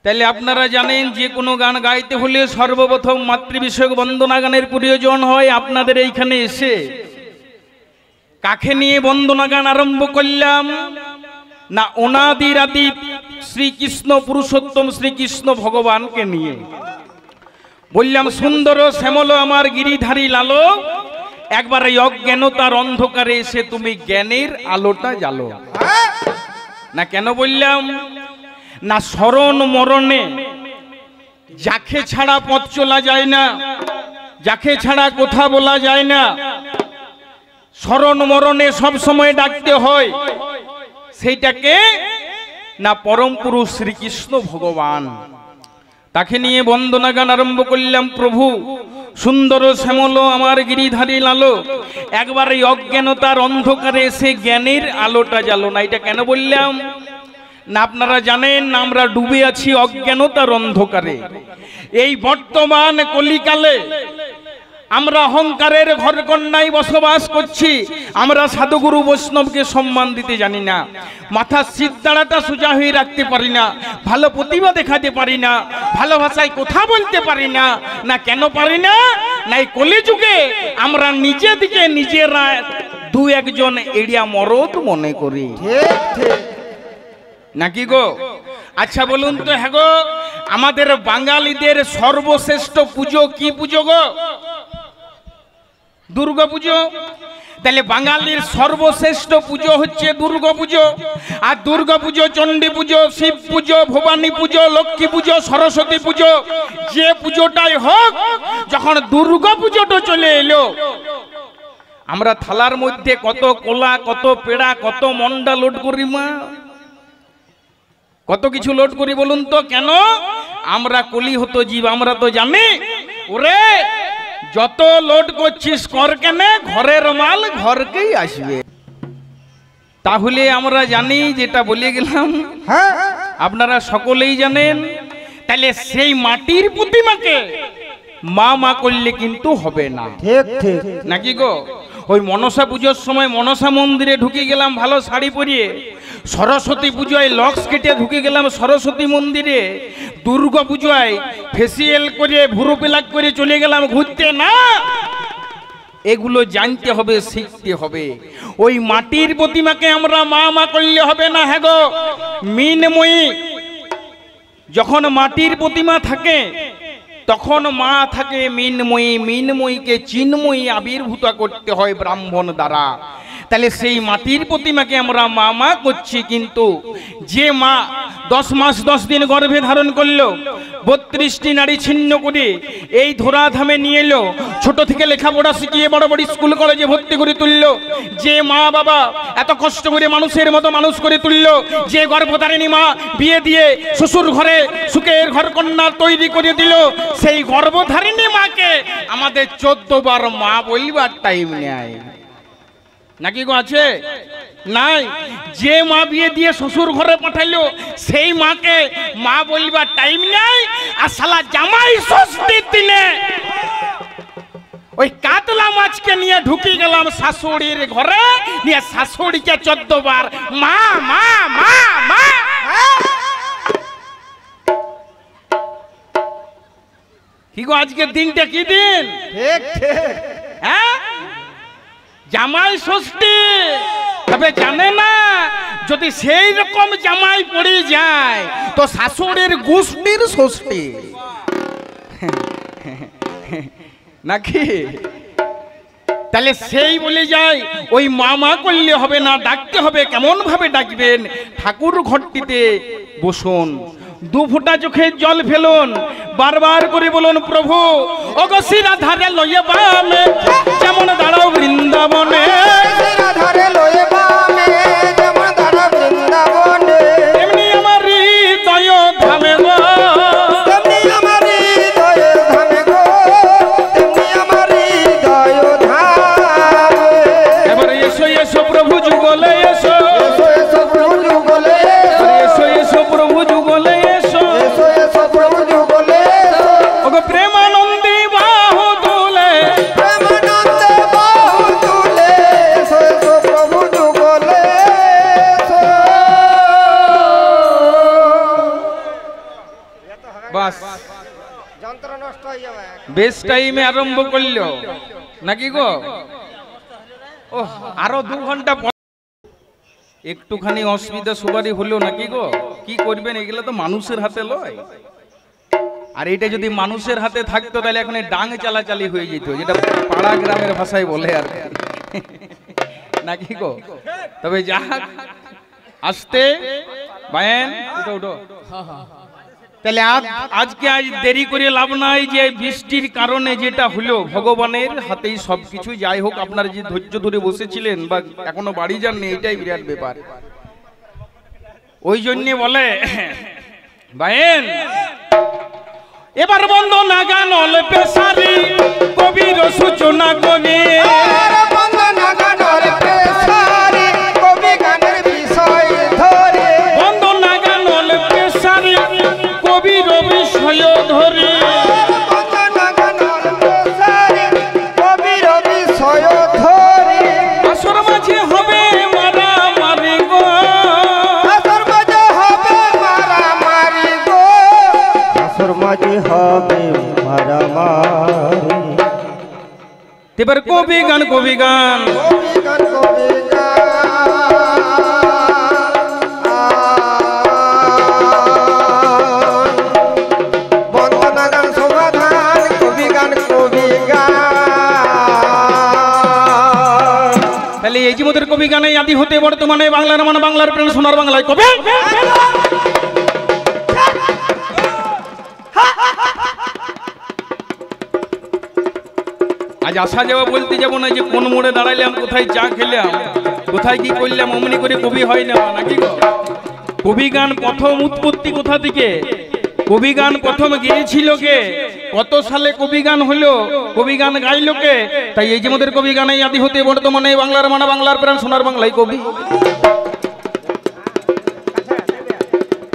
তাহলে আপনারা জানেন যে কোনো গান গাইতে হলে সর্বপ্রথম মাতৃবিষয়ক বন্দনা গানের প্রয়োজন হয়। আপনাদের এইখানে এসে কাকে নিয়ে বন্দনা গান আরম্ভ করলাম না? অনাদির আদি শ্রীকৃষ্ণ পুরুষোত্তম শ্রীকৃষ্ণ ভগবানকে নিয়ে বললাম, সুন্দর শ্যামল আমার গিরিধারী লালো, একবার এই অজ্ঞানতার অন্ধকারে এসে তুমি জ্ঞানের আলোটা জ্বালো না। কেন বললাম না? স্মরণ মরণে যাকে ছাড়া পথ চলা যায় না, যাকে ছাড়া কথা বলা যায় না, স্মরণ মরণে সব সময় ডাকতে হয় সেইটাকে না পরম পুরুষ শ্রীকৃষ্ণ ভগবান। তাকে নিয়ে বন্দনা গান আরম্ভ করলাম। প্রভু সুন্দর শ্যামল আমার গিরিধারী লালো, একবার এই অজ্ঞানতার অন্ধকারে এসে জ্ঞানের আলোটা জ্বালো না। এটা কেন বললাম না? আপনারা জানেন আমরা ডুবে আছি অজ্ঞানতার অন্ধকারে। এই বর্তমান কলিকালে আমরা অহংকারের ঘরকন্যায় বসবাস করছি। আমরা সাধুগুরু বৈষ্ণবকে সম্মান দিতে জানি না, মাথার সিদ্ধারাটা সোজা হয়ে রাখতে পারি না, ভালো প্রতিভা দেখাতে পারি না, ভালো ভাষায় কথা বলতে পারি না। না কেন পারি না? না এই কলিযুগে আমরা নিজে দিকে নিজেরা দু একজন এড়িয়া মরদ মনে করি, নাকি গো? আচ্ছা বলুন তো, হ্যাঁ গো, আমাদের বাঙালিদের সর্বশ্রেষ্ঠ পুজো কি পুজো গো? দুর্গা পুজো। তাহলে বাঙালির সর্বশ্রেষ্ঠ পুজো হচ্ছে দুর্গা পুজো। আর দুর্গা পুজো, চণ্ডী পুজো, শিব পুজো, ভবানী পুজো, লক্ষ্মী পুজো, সরস্বতী পুজো, যে পুজোটাই হোক, যখন দুর্গা পুজোটা চলে এলো, আমরা থালার মধ্যে কত কোলা, কত পেড়া, কত মন্ডা লোড করি মা, কত কিছু লোড করি বলুন তো। কেন? আমরা কলি হতো জীব, আমরা তো জানি ওরে যত লোড করছিস কর, কেন ঘরের মাল ঘরকেই আসবে। তাহলে আমরা জানি, যেটা বলে গেলাম আপনারা সকলেই জানেন। তাহলে সেই মাটির প্রতিমাকে মা মা করলে কিন্তু হবে না, ঠিক ঠিক নাকি গো? ওই মনসা পুজোর সময় মনসা মন্দিরে ঢুকে গেলাম ভালো শাড়ি পরিয়ে, সরস্বতী পুজোয় লক্স কেটে ঢুকে গেলাম সরস্বতী মন্দিরে, দুর্গা পুজোয় ফেসিয়াল করে ভুরু পেলাক করে চলে গেলাম ঘুরতে। না, এগুলো জানতে হবে, শিখতে হবে। ওই মাটির প্রতিমাকে আমরা মা মা করলে হবে না। হ্যাঁ গো, মিনময়ী যখন মাটির প্রতিমা থাকে তখন মা থাকে মিনময়ী, মিনময়ীকে চিন্ময়ী আবির্ভূত করতে হয় ব্রাহ্মণ দ্বারা। তাহলে সেই মাটির প্রতিমাকে আমরা মা মা করছি। কিন্তু যে মা 10 মাস 10 দিন গর্ভে ধারণ করলো, 32টি নারী ছিন্ন করে এই ধরাধামে নিয়ে এলো, ছোট থেকে লেখাপড়া শিখিয়ে বড় বড় স্কুল কলেজে ভর্তি করে তুললো, যে মা বাবা এত কষ্ট করে মানুষের মতো মানুষ করে তুললো, যে গর্ভধারিণী মা বিয়ে দিয়ে শ্বশুর ঘরে সুখের ঘর কন্যা তৈরি করে দিল, সেই গর্ভধারিণী মাকে আমাদের 14 বার মা বলবার টাইম নেয় নাকি গো? আছে নাই? যে মা বিয়ে দিয়ে শ্বশুর ঘরে পাঠাইলো সেই মাকে মা বলবার টাইম নাই। আর শালা জামাই ষষ্ঠীর দিনে ওই কাতলা মাছকে নিয়ে ঢুকে গেলাম শাশুড়ির ঘরে, নিয়ে শাশুড়িকে 14 বার মা মা মা মা। কি গো, আজকের দিনটা কি দিন? ঠিক ঠিক, হ্যাঁ, জামাই ষষ্ঠী। তবে জানে না, যদি সেই রকম জামাই পড়ে যায় তো শাশুড়ির গোষ্ঠীর ষষ্ঠী নাকি? তাহলে সেই বলে যায় ওই মামা করলে হবে না, ডাকতে হবে। কেমন ভাবে ডাকবেন? ঠাকুর ঘরটিতে বসুন, 2 ফোঁটা চোখে জল ফেলুন, বারবার করে বলুন, প্রভু ওগো শিরাধারে লয়ে বামে যেমন দাঁড়াও বৃন্দাবনে, শিরাধারে লয়ে বামে যেমন দাঁড়াও বৃন্দাবনে, এমনি আমার হৃদয় ধামে গো, এমনি আমার হৃদয় ধামে গো, এমনি আমার হৃদয় ধামে। এবারে এসো এসো প্রভু যুগলে এসো, এসো এসো প্রভু যুগলে এসো, এসো এসো প্রভু যুগলে এসো, এসো এসো প্রভু যুগলে এসো। ওগো প্রেমানন্দী বাহু তুলে, প্রেমানন্দে বাহু তুলে, এসো এসো প্রভু যুগলে বাস যন্ত্র নষ্ট হয়ে যাবে। বেশ টাইমে আরম্ভ করলো নাকি গো? ও আরো 2 ঘন্টা একটুখানি অসুবিধা সবারই হলো নাকি গো? কি করবেন, এগুলো তো মানুষের হাতে লয়। আর এটা যদি মানুষের হাতে থাকতো তাহলে এখন ডাং চালাচালি হয়ে যেত, যেটা পাড়া গ্রামের ভাষায় বলে আর নাকি গো। তবে যাক আসতে বায়েন উঠো উঠো। তাহলে আজকে আজ দেরি করে লাভ নাই, যে বৃষ্টির কারণে যেটা হলো ভগবানের হাতেই সবকিছু। যাই হোক, আপনারা যে ধৈর্য ধরে বসেছিলেন বা এখনো বাড়ি যাননি, এটাই বিরাট ব্যাপার। ওই জন্য বলে বায়েন এবার বন্ধ না গান অল্পে সারি কবির সূচনা করে বন্ধ না গান অল্পে সারি কবি গানের বিষয় ধরে বন্ধ না গান অল্পে সারি কবির বিষয় ধরে বন্ধ না গান অল্পে সারি কবির বিষয় ধরে আসর মাঝে হবে মারামারি গো আসর মাঝে হবে মারামারি গো আসর মাঝে হবে মারামারি। এবার কবি গান কবি গান কবি গান কবি বন্দনা গান সমাধান কবি গান কবি গান। তাহলে এই জীবনের কবি গানে আদি হতে বর্তমানে বাংলার মান বাংলার প্রেম সোনার বাংলায় কবি আজ আসা যাওয়া বলতে যাবো না যে কোন মোড়ে দাঁড়াইলাম, কোথায় চা খেলাম, কোথায় কি করলাম, অমনি করে কবি হয় না নাকি গো। কবি গান প্রথম উৎপত্তি কোথা থেকে, কবি গান প্রথম গেয়েছিল কে, কত সালে কবি গান হলো, কবি গান গাইল কে? তাই এই যে আমাদের কবি গানে আদি হতে বর্তমানে বাংলার মানা বাংলার প্রাণ সোনার বাংলায় কবি।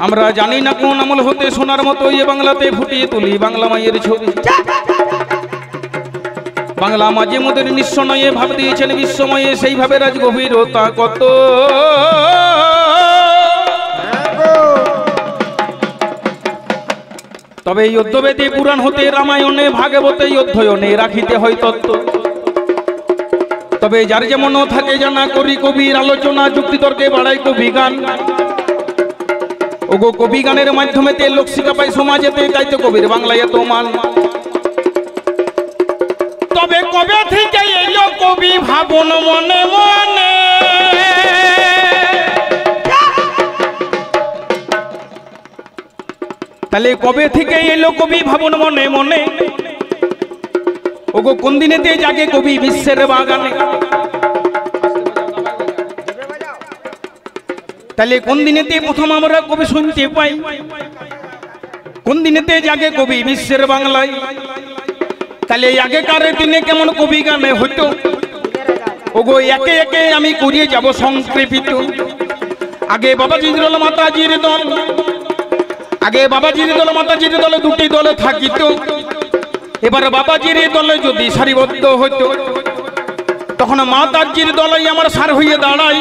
আমরা জানি না কোন আমল হতে সোনার মতো এ বাংলাতে ফুটিয়ে তুলি বাংলা মায়ের ছবি। বাংলা মাঝে মোদের নিঃস্ব নয় ভাব দিয়েছেন বিশ্বময়ে, সেইভাবে রাজ গভীরতা কত। তবে এই অধ্যবেদে পুরাণ হতে রামায়ণে ভাগবতে অধ্যয়নে রাখিতে হয় তত্ত্ব। তবে যার যেমন থাকে জানা করি কবির আলোচনা যুক্তিতর্কে বাড়াই কবি গান। ওগো কবি গানের মাধ্যমে লোক শিক্ষা পায় সমাজেতে, তাই তো কবির বাংলায় এত মান। তবে কবে থেকে এলো কবি ভাবন মনে মনে, তাহলে কবে থেকে এলো কবি ভাবন মনে মনে। ওগো কোন দিনেতে জাগে কবি বিশ্বের বাগানে, তাহলে কোন দিনেতে প্রথম আমরা কবি শুনতে পাই, কোন দিনেতে জাগে কবি বিশ্বের বাংলায়। তাহলে আগেকার দিনে কেমন কবি গানে হতো, ওগো একে একে আমি করিয়ে যাব সংক্ষেপিত। আগে বাবাজির দল মাতাজির দল, আগে বাবাজির দল মাতাজির দলে দুটি দলে থাকিত। এবার বাবাজির দলে যদি সারিবদ্ধ হতো, তখন মাতাজির দলে আমার সার হয়ে দাঁড়াই।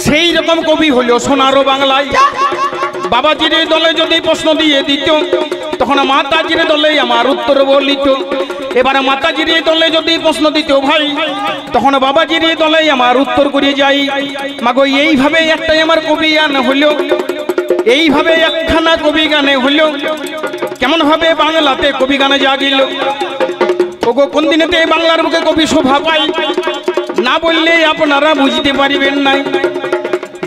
সেই রকম কবি হলো সোনার বাংলায়। বাবাজির দলে যদি প্রশ্ন দিয়ে দিত, তখন মাতাজির দলে আমার উত্তর বলিত। এবার মাতাজির দলে যদি প্রশ্ন দিত ভাই, তখন বাবাজির দলে আমার উত্তর করে যাই। মাগো এইভাবে একটাই আমার কবি গান হলো, এইভাবে একখানা কবি গানে হলো। কেমন ভাবে বাংলাতে কবি গানে জাগিল, ওগো কোন দিনেতে বাংলার বুকে কবি শোভা পাই, না বললে আপনারা বুঝতে পারিবেন নাই।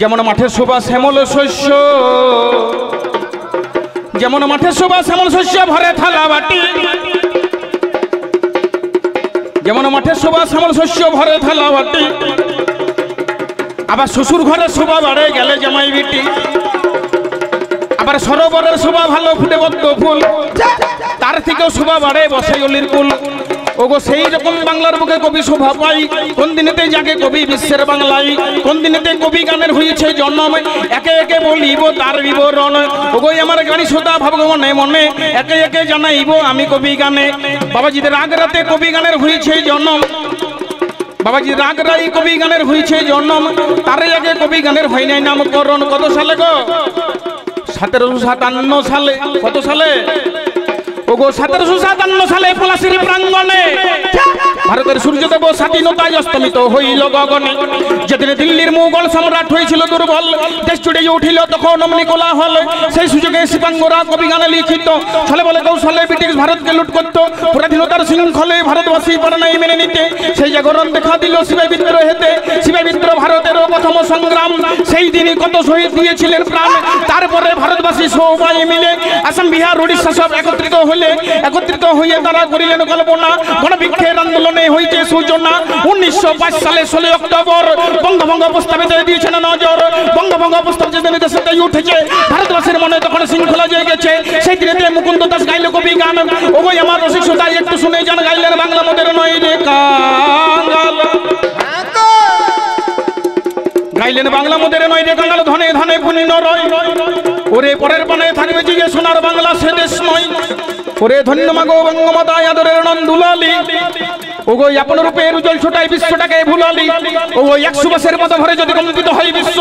যেমন মাঠের শোভা শ্যামল শস্য, যেমন মাঠের শোভা শ্যামল শস্য ভরে থালা বাটি, যেমন মাঠের শোভা শ্যামল শস্য ভরে থালা বাটি। আবার শ্বশুর ঘরের শোভা বাড়ে গেলে জামাই বিটি, আবার সরোবরের শোভা ভালো ফুটে পদ্ম ফুল, তার থেকেও শোভা বাড়ে বসে অলির কুল। ওগো সেই রকম বাংলার বুকে কবি শোভা পাই, কোন দিনেতে জাগে কবি বিশ্বের বাংলায়। কোন দিনেতে কবি গানের হয়েছে জন্ম, একে একে বলিব তার বিবরণ। ওগো আমার গানি সোদা ভাবগ মনে মনে, একে একে জানাইব আমি কবি গানে। বাবাজিদের আগ্রাতে কবি গানের হয়েছে জন্ম, বাবাজি রাগরাই কবি গানের হয়েছে জন্ম। তার আগে কবি গানের হয় নাই নামকরণ। কত সালে গো? 1757 সালে, কত সালে ওগো 1757 সালে পলাশির প্রাঙ্গণে ভারতের সূর্যদেব স্বাধীনতায় অস্তমিত হইল গগনে। যেদিন দিল্লির মুঘল সম্রাট হয়েছিল দুর্বল, দেশ জুড়ে উঠিল তখন অমনি কোলাহল। সেই সুযোগে শিবাঙ্গরা কবি গানে লিখিত ছলে বলে কৌশলে ব্রিটিশ ভারতকে লুট করত। পরাধীনতার শৃঙ্খলে ভারতবাসী পারে নাই মেনে নিতে, সেই জাগরণ দেখা দিল সিপাহী বিদ্রোহেতে। সিপাহী বিদ্রোহ ভারতেরও প্রথম সংগ্রাম, সেই দিনই কত শহীদ দিয়েছিলেন প্রাণ। তারপরে ভারতবাসী সবাই মিলে আসাম বিহার উড়িষ্যা সব একত্রিত হয়ে তারা করিলেন কল্পনা। গণবিক্ষের আন্দোলনে হইতে সূচনা। 1905 সালে 16 অক্টোবর বঙ্গভঙ্গ প্রস্তাবে দিয়েছেন নজর। বঙ্গভঙ্গ প্রস্তাব যেদিন দেশেতে উঠেছে, ভারতবাসীর মনে তখন শৃঙ্খলা জেগেছে। সেই দিনেতে মুকুন্দ দাস গাইল কবি গান, ওগোই আমার রসিক শ্রোতাই একটু শুনে যান। গাইলেন বাংলা মোদের নয় রে কাঙ্গাল, গাইলেন বাংলা মোদের নয় রে কাঙ্গাল, ধনে ধনে পুণ্য রয়। ওরে পরের পানে থাকবে জিগে সোনার বাংলা, সে দেশ নয়। ওরে ধন্য মাগো বঙ্গমাতা আদরের নন্দুলালি, ওগো আপন রূপে উজ্জ্বল ছোটাই বিশ্বটাকে ভুলালি। ওগো 100 মাসের মতো ভরে যদি কম্পিত হয় বিশ্ব,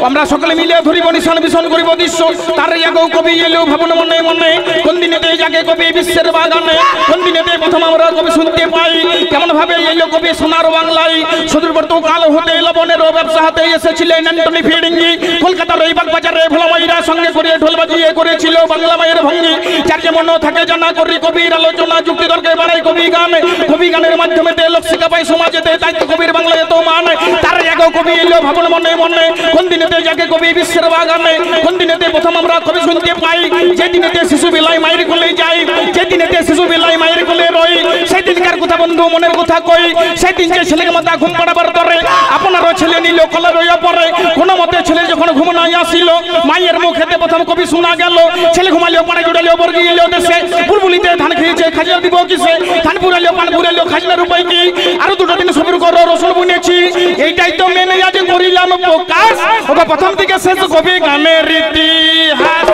আমরা সকলে মিলে ধরিব নিশান ভীষণ করিব দৃশ্য। তার আগো কবি এলো ভাবন মনে মনে, কোন দিনেতে জাগে কবি বিশ্বের বাগানে। কোন দিনেতে প্রথম আমরা কবি শুনতে পাই, কেমন ভাবে এলো কবি সোনার বাংলায়। সুদূরবর্তী কাল হতে লবণের ব্যবসা হাতে এসেছিলেন অ্যান্টনি ফিডিঙ্গি। কলকাতার এই বাগবাজারে ভোলামাইরা সঙ্গে করে ঢোল বাজিয়ে করেছিল বাংলা মায়ের ভঙ্গি। যার যেমন থাকে জানা করি কবির আলোচনা, যুক্তি তর্কে বাড়াই কবি গান। কবি গানের মাধ্যমে লোক শিক্ষা পাই সমাজেতে, তাই তো কবির বাংলায় এত মান। তার আগেও কবি এলো ভাবন মনে মনে, কোন দিনেতে জাগে কবি বিশ্বের বাগানে। কোন দিনেতে প্রথম আমরা কবি শুনতে পাই, যে দিনেতে শিশু বেলায় মায়ের কোলে যাই, যে দিনেতে শিশু বেলায় মায়ের কোলে রই। সেই দিনকার কথা বন্ধু মনের কথা কই, সেই দিন যে ছেলেকে মাথা ঘুম পাড়াবার ধরে আপনারও ছেলে নিল কলে রইয়া পড়ে। কোন মতে ছেলে যখন ঘুম নাই আসিল, মায়ের মুখেতে প্রথম কবি শোনা গেল। ছেলে ঘুমালিও পাড়ে জুড়ালিও বর্গি এলো দেশে, বুলবুলিতে ধান খেয়েছে খাজিয়া দিব কিসে। ধান পুরালিও পান পুরালিও খাজনার উপায় কি, আরো দুটো দিন সবুর করো রসুন বুনেছি। এইটাই তো মেনে আজ করিলাম প্রকাশ, ওটা প্রথম থেকে শেষ কবি গানের ইতিহাস।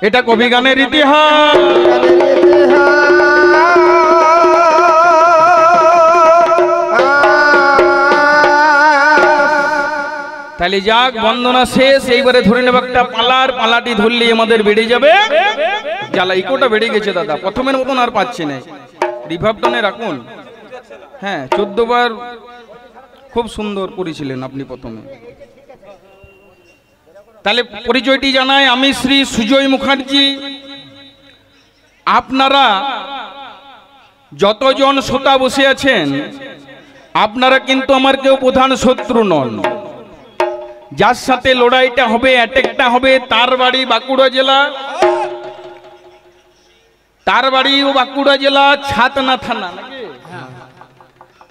এটা কবি গানের ইতিহাস। তাহলে যাক, বন্দনা শেষ। এইবারে ধরে নেব একটা পালার, পালাটি ধরলে আমাদের বেড়ে যাবে জ্বালা। ইকোটা বেড়ে গেছে দাদা, প্রথমের মতন আর পাচ্ছি না। রিভাবটনে রাখুন। হ্যাঁ, 14 বার খুব সুন্দর করেছিলেন আপনি প্রথমে। তাহলে পরিচয়টি জানাই, আমি শ্রী সুজয় মুখার্জি। আপনারা যতজন শ্রোতা বসে আছেন, আপনারা কিন্তু আমার কেউ প্রধান শত্রু নন। যার সাথে লড়াইটা হবে, অ্যাটাকটা হবে, তার বাড়ি বাঁকুড়া জেলা, তার বাড়ি বাঁকুড়া জেলা ছাতনা থানা।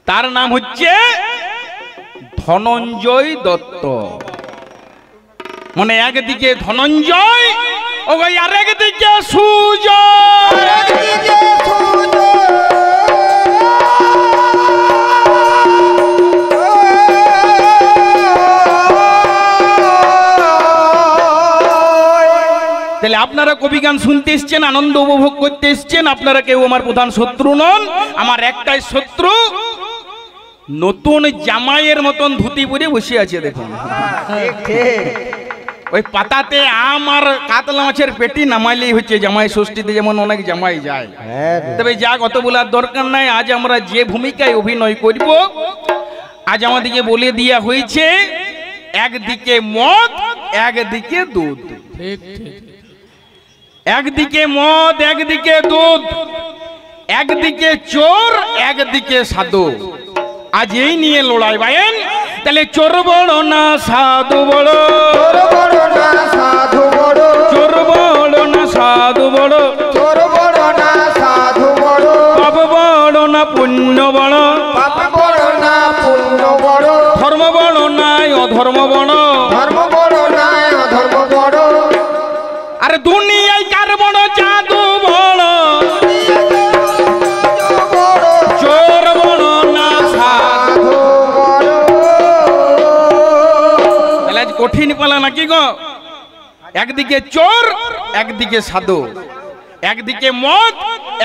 তার নাম হচ্ছে ধনঞ্জয় দত্ত। মানে একদিকে ধনঞ্জয়, ওই আরেকদিকে সুজয়। তাহলে আপনারা কবি গান শুনতে এসছেন, আনন্দ উপভোগ করতে এসছেন। আপনারা কেউ আমার প্রধান শত্রু নন। আমার একটাই শত্রু, নতুন জামাইয়ের মতন ধুতি পরে বসে আছে দেখুন। ওই পাতাতে আম আর কাতলা মাছের পেটি নামাইলেই হচ্ছে। জামাই ষষ্ঠীতে যেমন অনেক জামাই যায়, তবে যা কত বলার দরকার নাই। আজ আমরা যে ভূমিকায় অভিনয় করব, আজ আমাদেরকে বলে দেওয়া হয়েছে, একদিকে মদ, একদিকে দুধ। একদিকে মদ, একদিকে দুধ, একদিকে চোর, একদিকে সাধু। আজ এই নিয়ে লড়াই ভাইয়েন। তাহলে চোর বড় না সাধু বড়, চোর বড় না সাধু বড়, চোর বড় না সাধু বড়, পাপ বড় না পুণ্য বড়, পাপ বড় না পুণ্য বড়, ধর্ম বড় নাই অধর্ম বড়, ধর্ম বড় নাই অধর্ম বড়। আরে দুনিয়ায় কার বড় জাদু বড়, চোর বড় না সাধু বড়। তাহলে আজ কঠিন পালা নাকি গো? একদিকে চোর, একদিকে সাধু, একদিকে মদ,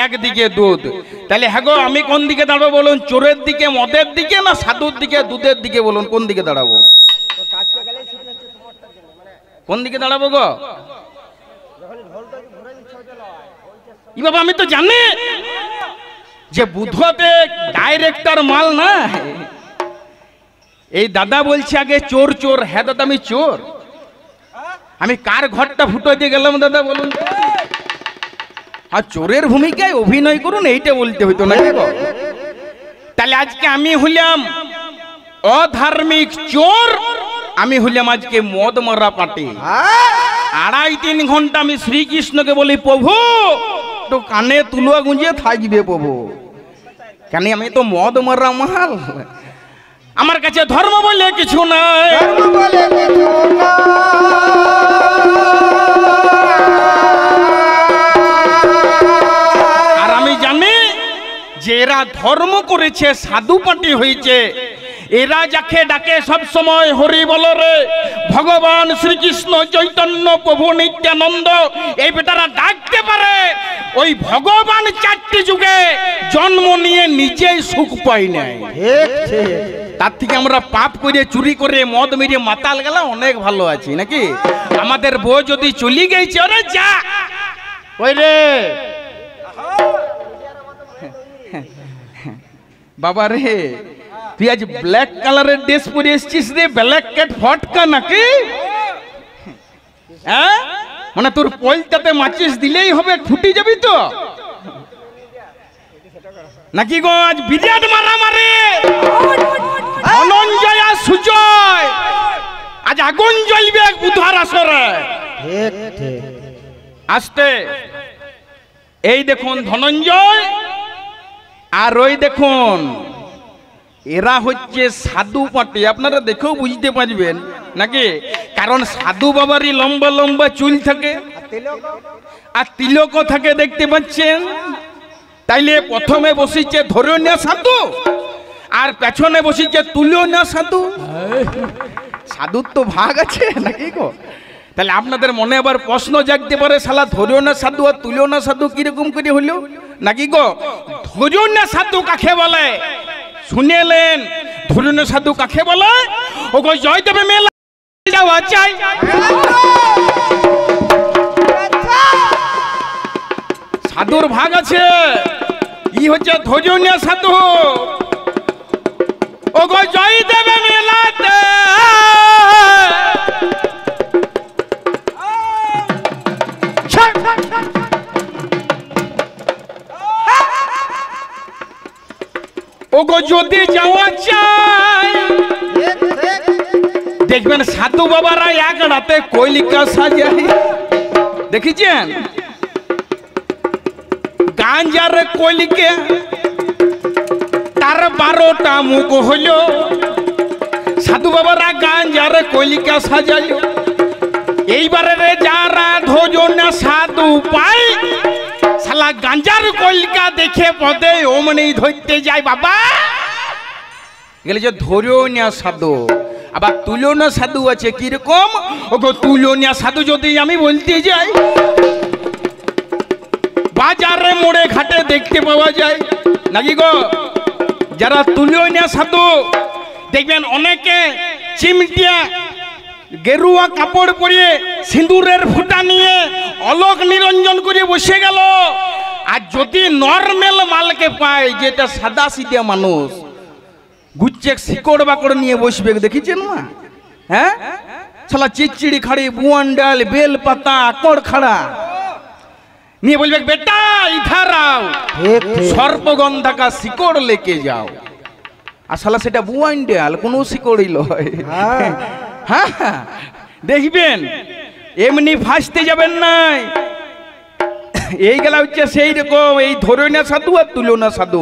একদিকে দুধ। তাহলে হ্যাঁ গো, আমি কোন দিকে দাঁড়াবো বলুন? চোরের দিকে, মদের দিকে, না সাধুর দিকে, দুধের দিকে? বলুন কোন দিকে দাঁড়াবো? কোন দিকে দাঁড়াবো গো? ই বাবা আমি তো জানি যে বুধতে ডাইরেক্টর মাল না। এই দাদা বলছে আগে চোর চোর। হ্যাঁ দাদা আমি চোর। আমি কার ঘরটা ফুটো দিয়ে গেলাম দাদা বলুন? আর চোরের ভূমিকায় অভিনয় করুন এইটা বলতে হইতো না। তাহলে আজকে আমি হইলাম অধার্মিক চোর, আমি হইলাম আজকে মদ মারা পাটি। 2.5-3 ঘন্টা আমি শ্রীকৃষ্ণকে বলি প্রভু তো কানে তুলুয়া গুঁজিয়ে থাকবে প্রভু, কেন আমি তো মদ মারা মাল, আমার কাছে ধর্ম বলে কিছু নাই। আর আমি জানি যে এরা ধর্ম করেছে, সাধু পাটি হয়েছে, এরা যাকে ডাকে সব সময় হরি বল রে, ভগবান শ্রীকৃষ্ণ চৈতন্য প্রভু নিত্যানন্দ, এই বেটারা ডাকতে পারে। ওই ভগবান 4টি যুগে জন্ম নিয়ে নিজেই সুখ পাই নাই। তার থেকে আমরা পাপ করে চুরি করে মদ মেরে মাতাল গেলা অনেক ভালো আছি নাকি? আমাদের বউ যদি চলি গেছে, ওরে যা ওই রে বাবা রে, তুই আজ ব্ল্যাক কালারের ড্রেস পরে এসছিস রে, ব্ল্যাক ক্যাট ফটকা নাকি? হ্যাঁ মানে তোর পয়টাতে মাচিস দিলেই হবে, ফুটি যাবি তো নাকি গো? আজ বিরাট মারামারি, ধনঞ্জয় আর সুজয় আজ আগুন জ্বলবে বুধবার আসরে। আসতে এই দেখুন ধনঞ্জয় আর ওই দেখুন, এরা হচ্ছে সাধু পাটি। আপনারা দেখেও বুঝতে পারবেন নাকি? কারণ সাধু বাবারই লম্বা লম্বা চুল থাকে আর তিলকও থাকে, দেখতে পাচ্ছেন। তাইলে প্রথমে বসিছে ধরনীয় সাধু আর পেছনে বসিছে তুলনীয় সাধু। সাধুর তো ভাগ আছে নাকি গো? তাহলে আপনাদের মনে আবার প্রশ্ন জাগতে পারে, শালা ধরনীয় সাধু আর তুলনীয় সাধু কিরকম করে হলো নাকি গো? ধরনীয় সাধু কাকে বলে শুনেলেন? ধরনীয় সাধু কাকে বলে? ও গো জয়দেবে মেলা যাওয়া চাই, সাধুর ভাগ আছে। ই হচ্ছে ধরনীয় সাধু। ও গো জয়দেবে মেলাতে ওগো যদি যাওয়া চাই, দেখবেন সাধু বাবারা এক রাতে কলিকা সাজায়। দেখেছেন গাঞ্জার কলিকে তার 12টা মুখ হইল। সাধু বাবারা গাঞ্জার কলিকা সাজাইল। এইবারে যারা ধোজন সাধু পায়, শালা গাঞ্জার কলিকা দেখে পদে ওমনি ধরতে যায়। বাবা গেলে যে ধরনীয় সাধু, আবার তুলনীয় সাধু আছে। কিরকম? ওগো তুলনীয় সাধু যদি আমি বলতে যাই, বাজারে মোড়ে ঘাটে দেখতে পাওয়া যায় নাকি গো? যারা তুলনীয় সাধু দেখবেন অনেকে চিমটিয়া গেরুয়া কাপড় পরিয়ে সিঁদুরের ফুটা নিয়ে অলোক নিরঞ্জন করে বসে গেল। আর যদি নর্মাল মালকে পায়, যেটা সাদা সিধা মানুষ, গুচ্ছে শিকড় বাকড় নিয়ে বসবে, দেখেছেন না? হ্যাঁ শালা চিচিড়ি খাড়ি, বুয়ান ডাল, বেল পাতা, আকড় খাড়া নিয়ে বলবে বেটা ইধার আও, সর্পগন্ধা কা শিকড় লেকে যাও। আর শালা সেটা বুয়ান ডাল, কোনো শিকড়ই লয়। হ্যাঁ দেখবেন এমনি ফাঁসতে যাবেন নাই। এই গেলা হচ্ছে সেই রকম এই ধরনীয় সাধু আর তুলনীয় সাধু।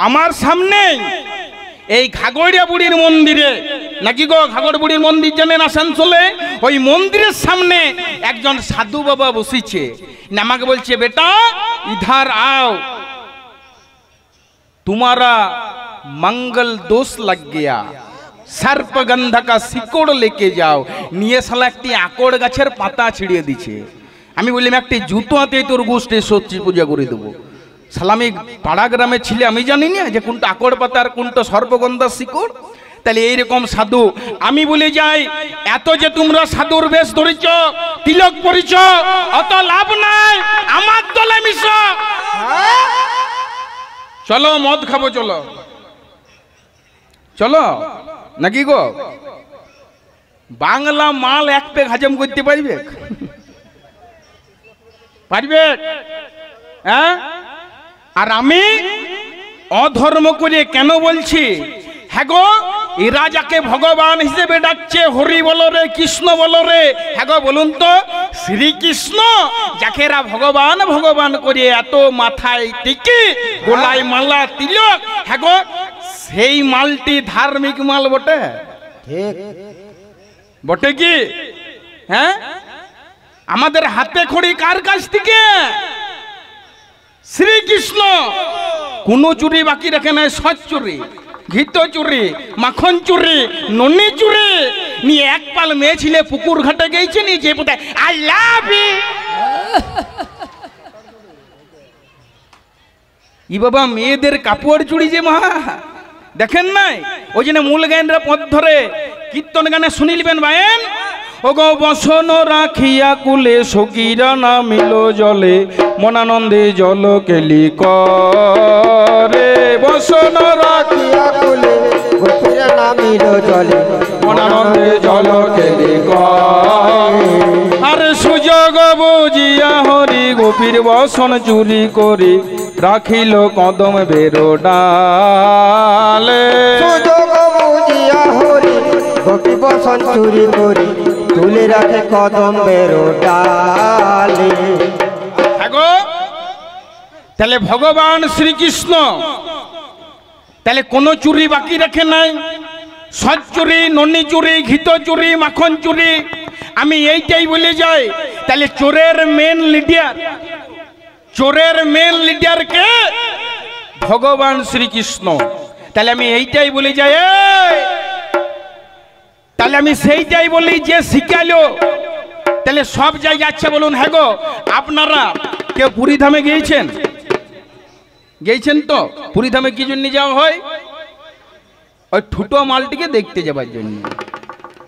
আমার সামনে এই ঘাগড়িয়া বুড়ির মন্দিরে নাকি গো, ঘাগড় বুড়ির মন্দির জানেন আসানসোলে? ওই মন্দিরের সামনে একজন সাধু বাবা বসেছে। আমাকে বলছে বেটা ইধার আও, तुम्हारा मंगल दोष लग गया, सर्पगंधा का शिकड़ लेके जाओ। নিয়ে শালা একটি আকড় গাছের পাতা ছিড়িয়ে দিছে। আমি বললাম একটি জুতোতে তোর গোষ্ঠী সত্যি পূজা করে দেবো। শালা আমি পাড়া গ্রামে ছিলে, আমি জানি না যে কোনটা আকড় পাতা আর কোনটা সর্পগন্ধার শিকড়। তাহলে এইরকম সাধু আমি বলে যাই, এত যে তোমরা সাধুর বেশ ধরেছ, তিলক পরিচ, অত লাভ নাই, আমার দলে মিশো। চলো মদ খাবো, চলো চলো, নাকি গো? বাংলা মাল এক পেগ হজম করতে পারবে? পারবে? হ্যাঁ? আর আমি অধর্ম করে কেন বলছি? হ্যাঁ গো, এরা যাকে ভগবান হিসেবে ডাকছে, হরি বলো রে, কৃষ্ণ বলো রে, হ্যাঁ গো বলুন তো, শ্রীকৃষ্ণ যাকে এরা ভগবান ভগবান করে এত মাথায় টিকি, গোলায় মালা তিলক, হ্যাঁ গো সেই মালটি ধার্মিক মাল বটে? বটে কি? হ্যাঁ, আমাদের হাতে খড়ি কার কাছ থেকে? শ্রীকৃষ্ণ। কোন চুরি বাকি রাখে নাই, সৎ চুরি, ঘিত চুরি, মাখন চুরি, ননি চুরি নিয়ে এক পাল মেয়ে ছিলে পুকুর ঘাটে গেছে নি, যে কোথায় আই লাভ ই বাবা, মেয়েদের কাপড় চুড়ি যে মা দেখেন নাই? ওই জন্য মূল গায়নরা পথ ধরে কীর্তন গানে শুনিলবেন বায়েন, ওগো বসন রাখিয়া কুলে সখীরা নামিল জলে, মনানন্দে জল কেলি করে। বসন রাখিয়া কুলে সখীরা নামিল জলে, মনানন্দে জল কেলি করে। আর সুযোগ বুঝিয়া হরি গোপীর বসন চুরি করে, রাখিল কদম বেরো ডালে। সুযোগ বুঝিয়া হরি গোপী বসন চুরি করে, তুলে রাখে কদম বেরো ডালে। তাহলে ভগবান শ্রীকৃষ্ণ তাহলে কোন চুরি বাকি রাখে নাই, সৎ চুরি, ননি চুরি, ঘিত চুরি, মাখন চুরি। আমি এইটাই বলে যাই, তাহলে চোরের মেন লিডার, চোরের মেন লিডার কে? ভগবান শ্রীকৃষ্ণ। তাহলে আমি এইটাই বলে যাই, তাহলে আমি সেইটাই বলি যে শিখালো, তাহলে সব জায়গায় আচ্ছা বলুন। হ্যাঁ গো, আপনারা কেউ পুরী ধামে গিয়েছেন? গিয়েছেন তো? পুরী ধামে কি জন্য যাওয়া হয়? ওই ঠুটো মালটিকে দেখতে যাবার জন্য,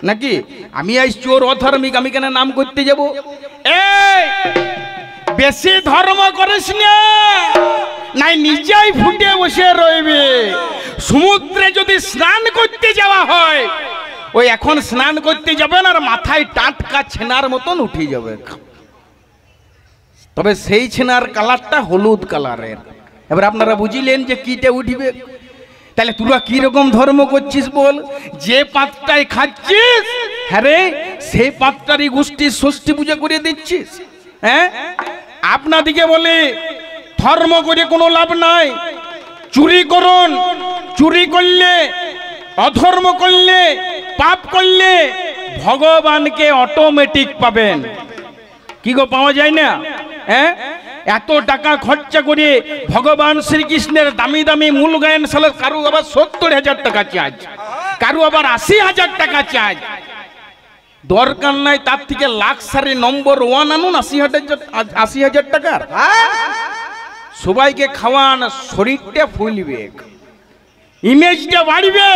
নাকি? আমি আজ চোর অধার্মিক, আমি কেন নাম করতে যাব? এই বেশি ধর্ম করিস না, নাই নিজেই ফুটে বসে রইবে। সমুদ্রে যদি স্নান করতে যাওয়া হয়, ওই এখন স্নান করতে যাবেন আর মাথায় টাটকা ছেনার মতন উঠে যাবে, তবে সেই ছেনার কালারটা হলুদ কালারের। এবার আপনারা বুঝিলেন যে কিটা উঠবে। তাহলে তোরা কি রকম ধর্ম করছিস বল? যে পাত্রটায় খাচ্ছিস, হ্যাঁ রে, সেই পাত্রটারই গোষ্ঠীর ষষ্ঠী পূজা করে দিচ্ছিস। হ্যাঁ, আপনাদিকে বলে ধর্ম করে কোনো লাভ নাই। চুরি করুন, চুরি করলে, অধর্ম করলে, পাপ করলে ভগবানকে অটোমেটিক পাবেন। কি গো, পাওয়া যায় না? হ্যাঁ, এত টাকা খরচা করে ভগবান শ্রীকৃষ্ণের দামি দামি মূল গায়ন সালে কারু আবার 70,000 টাকা চার্জ, কারু আবার 80,000 টাকা চার্জ। দরকার নাই, তার থেকে লাক্সারি নম্বর 1 আনুন 80,000 টাকার, সবাইকে খাওয়ান, শরীরটা ফুলবে, ইমেজটা বাড়বে।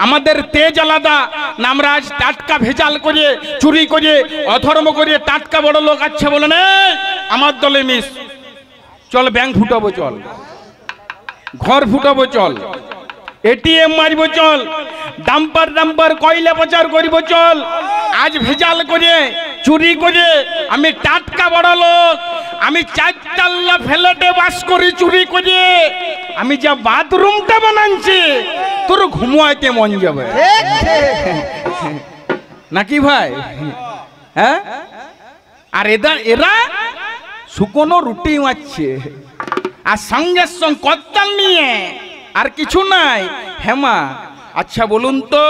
আমাদের তেজ আলাদা না? আমরা আজ টাটকা ভেজাল করে, চুরি করে, অধর্ম করে টাটকা বড় লোক আচ্ছা বলে না, আমার দলে মিস, চল ব্যাংক ফুটাবো, চল ঘর ফুটাবো, চল এটিএম মারবো, চল ডাম্পার ডাম্পার কয়লা পাচার করবো, চল আজ ভেজাল করে, চুরি করে। আমি টাটকা বড় লোক, আমি 4 তলা ফ্ল্যাটে বাস করি চুরি করে। আমি যা বাথরুমটা বানাচ্ছি, তোর ঘুমাইতে মন যাবে নাকি ভাই? হ্যাঁ, আর এরা শুকনো রুটি মারছে, আর সঙ্গে সঙ্গে কত্তাল নিয়ে, আর কিছু নাই। হেমা, আচ্ছা বলুন তো,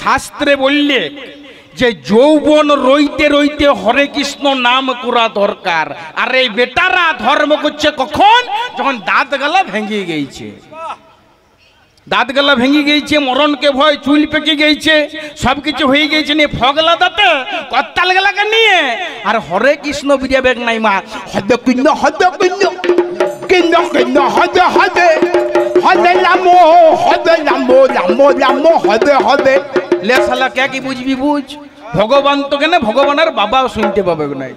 শাস্ত্রে বললে যে যৌবন রইতে রইতে হরে কৃষ্ণ নাম করা দরকার। আর এই বেটারা ধর্ম করছে কখন? যখন দাঁত গালা ভেঙে গেছে, দাঁত গালা ভেঙে গেছে, মরণকে ভয়, চুল পেকে গেছে, সবকিছু হয়ে গেছে, নিয়ে ফগলা দাঁতে কত্তাল গেলাকে নিয়ে আর হরে কৃষ্ণ বিজয় বেগ নাই মা, হদ কিন্ন হদ কিন্ন কিন্ন কিন্ন হদ হদে হদে লামো হবে লামো লামো লামো হবে হবে লে শালা কে কি বুঝবি বুঝ ভগবান তো কেন ভগবানের বাবাও শুনতে পাবে নাই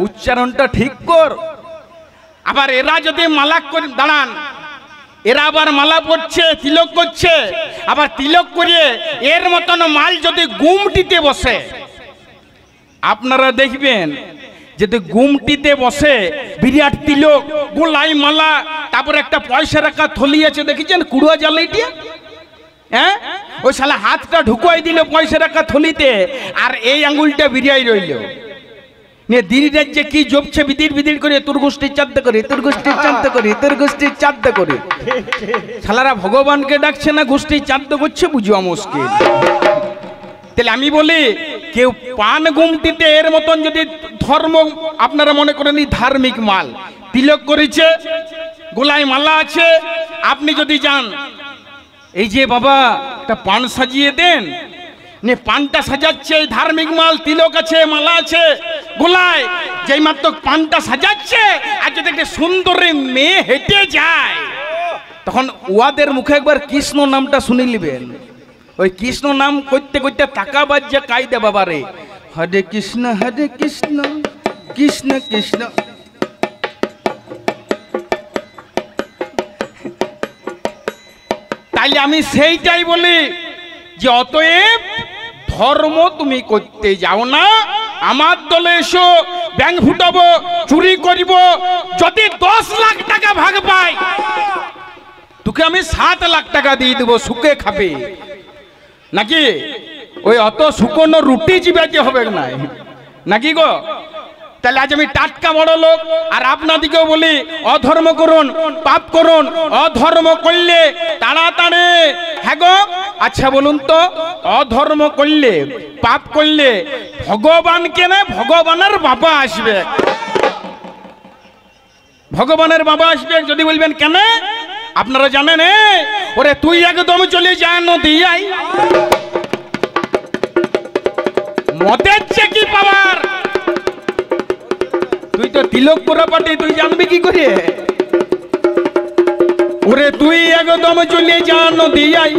উচ্চারণটা ঠিক কর আবার এরা যদি মালা করে দাঁড়ান এরা আবার মালা পড়ছে তিলক করছে আবার তিলক করে এর মতন মাল যদি গুমটিতে বসে আপনারা দেখবেন যদি গুমটিতে বসে বিরাট তিলক গোলাই মালা তারপর একটা পয়সা রাখা থলি আছে দেখেছেন কুড়ুয়া জ্বালাইটিয়া হ্যাঁ ওই শালা হাতটা ঢুকাই দিল পয়সা রাখা থলিতে আর এই আঙ্গুলটা বিরিয়াই রইল নিয়ে দিন রাজ্যে কি জপছে বিদির বিদির করে তোর গোষ্ঠীর চাঁদ করে তোর গোষ্ঠীর চাঁদ করে তোর গোষ্ঠীর চাঁদ করে শালারা ভগবানকে ডাকছে না গোষ্ঠীর চাঁদ করছে বুঝুয়া মুশকিল তাহলে আমি বলি কেউ পান গুমটিতে এর মতন যদি ধর্ম আপনারা মনে করেন ধার্মিক মাল তিলক করেছে গোলায় মালা আছে আপনি যদি যান এই যে বাবা একটা পান সাজিয়ে দেন নে পানটা সাজাচ্ছে এই ধার্মিক মাল তিলক আছে মালা আছে গোলায় যেই মাত্র পানটা সাজাচ্ছে আর যদি একটা সুন্দরী মেয়ে হেঁটে যায় তখন ওয়াদের মুখে একবার কৃষ্ণ নামটা শুনে নেবেন ওই কৃষ্ণ নাম করতে করতে টাকা বাজ্যে কায়দে বাবারে হরে কৃষ্ণ কৃষ্ণ কৃষ্ণ তাইলে আমি সেইটাই বলি যে অতএব ধর্ম তুমি করতে যাও না আমার দলে এসো ব্যাংক ফুটাবো চুরি করিব যদি 10 লাখ টাকা ভাগ পাই তোকে আমি 7 লাখ টাকা দিয়ে দেবো সুখে খাবে নাকি ওই অত শুকনো রুটি চিবাইতে হবে নাই নাকি গো তাহলে আজ আমি টাটকা বড় লোক আর আপনাদিকেও বলি অধর্ম করুন পাপ করুন অধর্ম করলে তাড়াতাড়ি হ্যাঁ গো আচ্ছা বলুন তো অধর্ম করলে পাপ করলে ভগবানকে না ভগবানের বাবা আসবে ভগবানের বাবা আসবে যদি বলবেন কেন আপনারা জানেন ওরে তুই একদম চলে যা নদী আই মদের কি পাওয়ার তুই তো তিলক পুরাপাটি তুই জানবি কি করে ওরে তুই একদম চলে যা নদী আই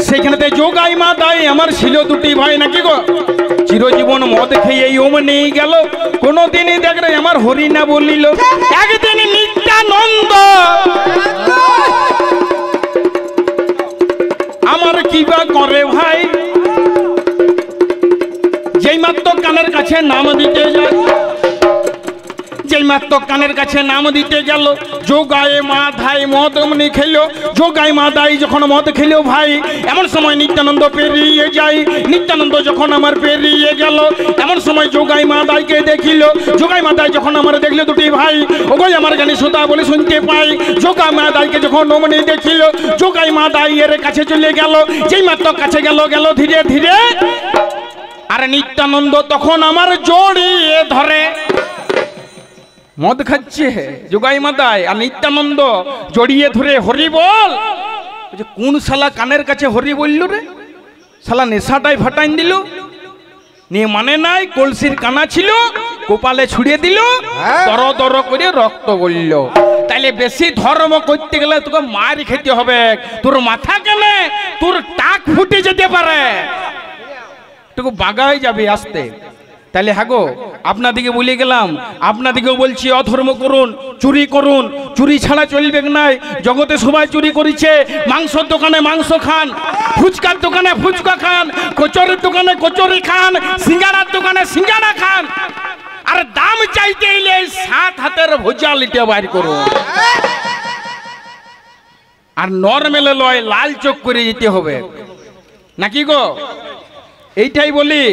সেখানেতে যোগাই মা দাই আমার ছিল দুটি ভাই নাকি গো চিরজীবন মদ খেয়ে ওম নেই গেল কোনদিনই দেখ রে আমার হরি না বলিল একদিন নিত্যানন্দ আমার কি বা করে ভাই যেই মাত্র কানের কাছে নাম দিতে যায় যেই মাত্র কানের কাছে নাম দিতে গেল যোগায় মা ধাই মদ অমনি খেলো যোগায় মা দাই যখন মদ খেলো ভাই এমন সময় নিত্যানন্দ পেরিয়ে যায় নিত্যানন্দ যখন আমার পেরিয়ে গেল এমন সময় যোগায় মা দাইকে দেখিল যোগায় মা দাই যখন আমার দেখলো দুটি ভাই ওগোই আমার গানি শ্রোতা বলে শুনতে পাই যোগায় মা দাইকে যখন অমনি দেখিল যোগায় মা দাই এর কাছে চলে গেল যেই মাত্র কাছে গেল ধীরে ধীরে আর নিত্যানন্দ তখন আমার জড়িয়ে ধরে মদ খাচ্ছে যোগাই মাদায় আর নিত্যানন্দ জড়িয়ে ধরে হরি বল কোন শালা কানের কাছে হরি বলল রে শালা নেশাটাই ফাটাইন দিল নিয়ে মানে নাই কলসির কানা ছিল কপালে ছুড়িয়ে দিল দর দর করে রক্ত বলল তাইলে বেশি ধর্ম করতে গেলে তোকে মার খেতে হবে তোর মাথা কেনে তোর টাক ফুটে যেতে পারে তোকে বাগাই যাবে আসতে তাহলে হাগো আপনাদিকে বলে গেলাম আপনাদিকেও বলছি অধর্ম করুন চুরি ছাড়া চলবে নাই জগতে সবাই চুরি করেছে মাংসর দোকানে মাংস খান ফুচকার দোকানে ফুচকা খান কচুরির দোকানে কচুরি খান সিঙ্গাড়ার দোকানে সিঙ্গাড়া খান আর দাম চাইতে এলে 7 হাতের ভুজা লিটে বাইর করুন আর নরমেলে লয় লাল চোখ করে যেতে হবে নাকি গো এইটাই বলি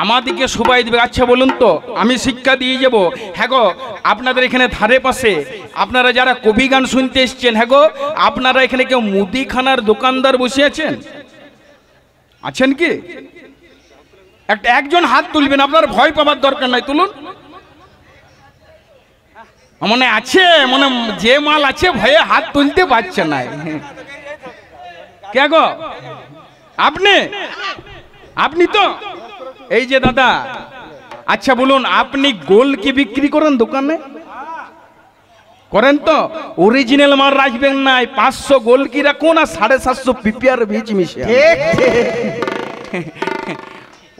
আমাদিকে সবাই দিবে আচ্ছা বলুন তো আমি শিক্ষা দিয়ে যাব হ্যাঁ গো আপনাদের এখানে ধারে পাশে আপনারা যারা কবি গান শুনতে এসছেন হ্যাঁ গো আপনারা এখানে কেউ মুদিখানার দোকানদার বসে আছেন কি একজন হাত তুলবেন আপনার ভয় পাবার দরকার নাই তুলুন মনে আছে মানে যে মাল আছে ভয়ে হাত তুলতে পারছে না কে গো আপনি তো এই যে দাদা আচ্ছা বলুন আপনি গোল কি বিক্রি করেন দোকানে করেন তো অরিজিনাল মাল রাখবেন না, 500 গোলকি রাখুন আর 750 পিপিআর বীজ মিশিয়ে।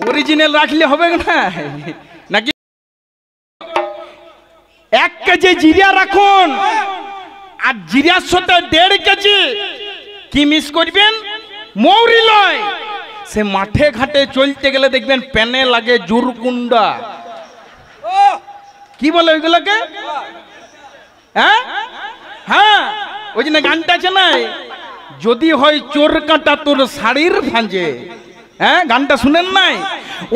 অরিজিনাল রাখলে হবে না নাকি? 1 কেজি জিরা রাখুন আর জিরার সাথে 1.5 কেজি কি মিক্স করবেন? মৌরি লয়। সে মাঠে ঘাটে চলতে গেলে দেখবেন প্যানে লাগে জুরকুন্ডা, কি বলে ওইগুলোকে? হ্যাঁ হ্যাঁ, ওই জন্য গানটা আছে না, যদি হয় চোর কাটা তোর শাড়ির ফাঁজে। হ্যাঁ, গানটা শুনেন নাই?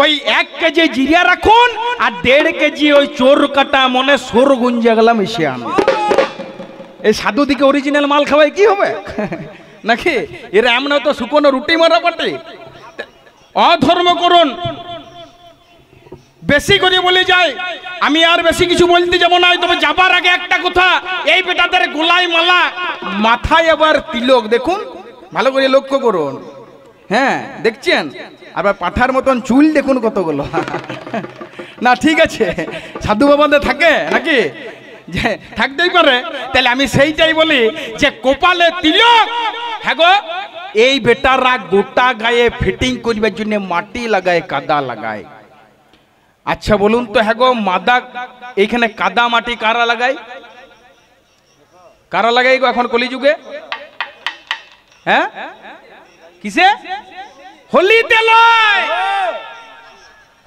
ওই 1 কেজি জিরা রাখুন আর 1.5 কেজি ওই চোর কাটা মনে সোর গুঞ্জে গেলাম মিশিয়ে আন। এই সাধু দিকে অরিজিনাল মাল খাওয়াই কি হবে নাকি? এরা এমন তো শুকনো রুটি মারা পাটে। অধর্ম করুন বেশি করে বলে যায়, আমি আর বেশি কিছু বলতে যাব না। তবে যাবার আগে একটা কথা, এই বেটাদের গোলাই মালা, মাথায় আবার তিলক দেখুন, ভালো করে লক্ষ্য করুন। হ্যাঁ দেখছেন? আবার পাঠার মতন চুল দেখুন কতগুলো। না ঠিক আছে, সাধু বাবাদের থাকে নাকি? যে থাকতেই পারে। তাহলে আমি সেইটাই বলি যে কপালে তিলক। হ্যাঁ গো, এই বেটারা গোটা গায়ে ফিটিং করবার জন্য মাটি লাগায়, কাদা লাগায়। আচ্ছা বলুন তো, হ্যাঁ গো, মাদা এইখানে কাদা মাটি কারা লাগায়? কারা লাগাই গো এখন কলিযুগে? হ্যাঁ কিসে? হোলিতে লয়।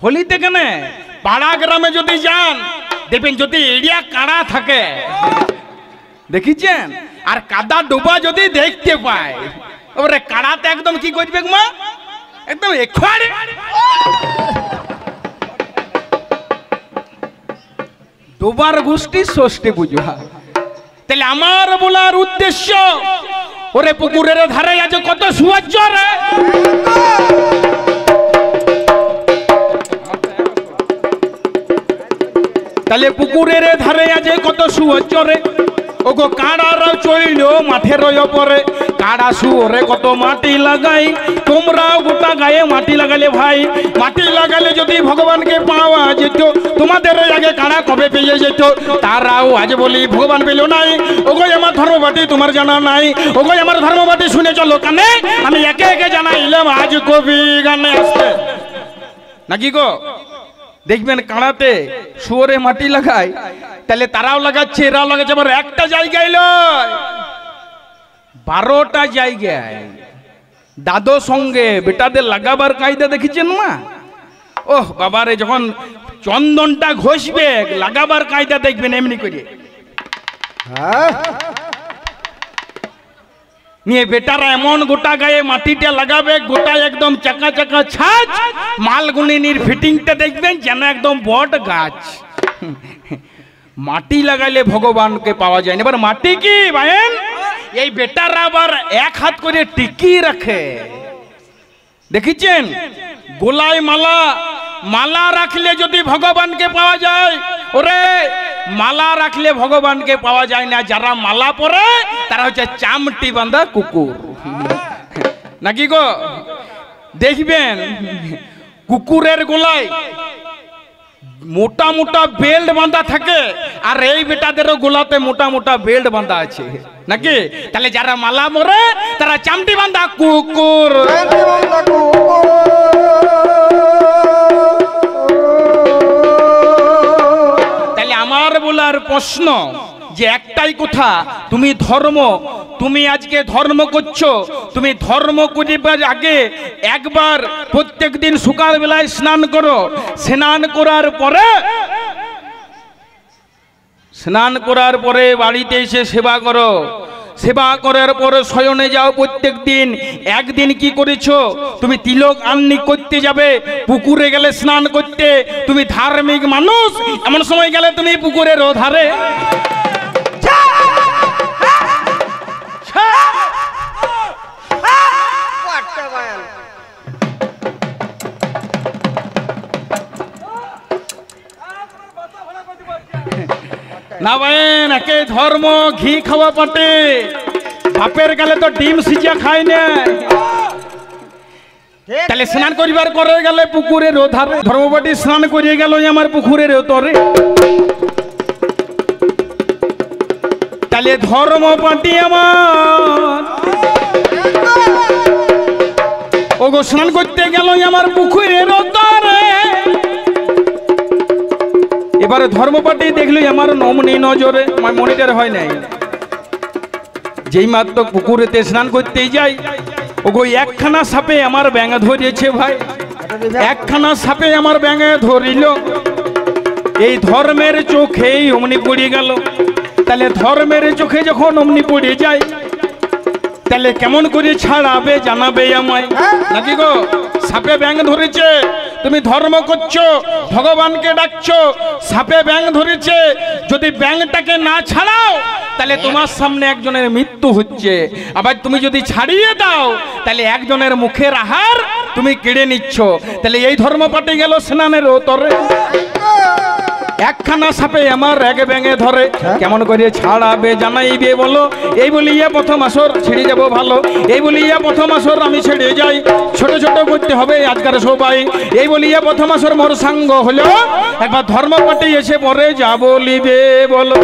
হোলিতে কেন? পাড়া গ্রামে যদি যান দেখবেন যদি এরিয়া কাড়া থাকে, দেখিছেন? আর কাদা ডোবা যদি দেখতে পায়, ওরে কাড়াতে একদম কি করবে মা? একদম এখানে ডোবার গোষ্ঠী ষষ্ঠী পুজো। তাহলে আমার বলার উদ্দেশ্য, ওরে পুকুরের ধারে আছে কত সৌন্দর্য রে। তাহলে পুকুরের ধারে আছে কত সৌন্দর্য রে। ওগো কাড়ারা চইল মাঠের ওপরে, কাড়া শুয়োরে কত মাটি লাগাই। তোমরাও গোটা গায়ে মাটি লাগালে ভাই, মাটি লাগালে যদি ভগবানকে পাওয়া যেত, তোমাদের আগে কাড়া কবে পেয়ে যেত। তারাও আজ বলি ভগবান পেল নাই। ওগো আমার ধর্মবাটি তোমার জানা নাই। ওগো আমার ধর্মবাটি শুনে চলো কানে, আমি একে একে জানাইলাম আজ কবি গানে আসছে নাকি গো। দেখবেন কাড়াতে শুয়োরে মাটি লাগায়, তাহলে তারাও লাগাচ্ছে, এরাও লাগাচ্ছে। আবার একটা জায়গায় লয়, 12টা জায়গায় দাদো সঙ্গে বেটাদের লাগাবার কায়দা দেখেছেন মা? ওহ বাবারে, যখন চন্দনটা ঘষবে লাগাবার কায়দা দেখবেন এমনি করে নিয়ে বেটারা এমন গোটা গায়ে মাটিটা লাগাবে, গোটা একদম চাকা চাকা ছাঁচ। মালগুলিনির ফিটিংটা দেখবেন যেন একদম বট গাছ। মাটি লাগাইলে ভগবানকে পাওয়া যায় না। এবার মাটি কি ভাইন? এই বেটারা আবার 1 হাত করে টিকি রাখে, দেখেছেন? গোলায় মালা, মালা রাখলে যদি ভগবানকে পাওয়া যায়। ওরে মালা রাখলে ভগবানকে পাওয়া যায় না। যারা মালা পরে তারা হচ্ছে চামটি বাঁধা কুকুর নাকি গো। দেখবেন কুকুরের গোলায় মোটা মোটা বেল্ট বাঁধা থাকে, আর এই বেটাদেরও গোলাতে মোটা মোটা বেল্ট বাঁধা আছে নাকি? তাহলে যারা মালা মরে তারা চামটি বাঁধা কুকুর। তাহলে আমার বলার প্রশ্ন যে একটাই কথা, তুমি ধর্ম, তুমি আজকে ধর্ম করছো, তুমি ধর্ম করিবার আগে একবার প্রত্যেক দিন সকালবেলায় স্নান করো। স্নান করার পরে বাড়িতে এসে সেবা করো। সেবা করার পরে শয়নে যাও প্রত্যেক দিন। একদিন কি করেছো? তুমি তিলক আন্নি করতে যাবে, পুকুরে গেলে স্নান করতে। তুমি ধার্মিক মানুষ, এমন সময় গেলে তুমি পুকুরের ধারে। না ভাইন, একে ধর্ম ঘি খাওয়া পাটে। বাপের গেলে তো ডিম সিজা খায় না। তাহলে স্নান করিবার করে গেলে পুকুরের ধারে, ধর্মবাটি স্নান করিয়ে গেল আমার পুকুরের তরে। তাহলে ধর্ম পাটি আমার ওগো স্নান করতে গেল আমার পুকুরের তরে। এবারে ধর্মপাটি দেখলি আমার নমনি নজরে, আমার মনিটর হয় নাই, যেই মাত্র পুকুরেতে স্নান করতে যাই ওগো একখানা সাপে আমার ব্যাঙে ধরেছে ভাই, একখানা সাপে আমার ব্যাঙে ধরিল। এই ধর্মের চোখেই অমনি পড়ে গেল। তাহলে ধর্মের চোখে যখন অমনি পড়ে যায় তাহলে কেমন করে ছাড়াবে জানাবে আমায় নাকি গো? সাপে ব্যাঙ ধরেছে, তুমি ধর্ম করছো, ভগবানকে ডাকছো, সাপে ব্যাঙ ধরেছে, যদি ব্যাঙটাকে না ছাড়াও তাহলে তোমার সামনে একজনের মৃত্যু হচ্ছে। আবার তুমি যদি ছাড়িয়ে দাও তাহলে একজনের মুখের আহার তুমি কেড়ে নিচ্ছ। তাহলে এই ধর্ম পাটে গেল স্নানের তরে। একখানা সাপে আমার এক ব্যাঙে ধরে, কেমন করে ছাড়াবে জানাইবে বলো? এই বলিয়া প্রথম আসর ছেড়ে যাব ভালো, এই বলিয়া প্রথম আসর আমি ছেড়ে যাই, ছোট ছোট করতে হবে আজকাল সবাই। এই বলিয়া প্রথম আসর মোর সাঙ্গ হলো, একবার ধর্ম পাটি এসে পরে যা বলিবে বলো।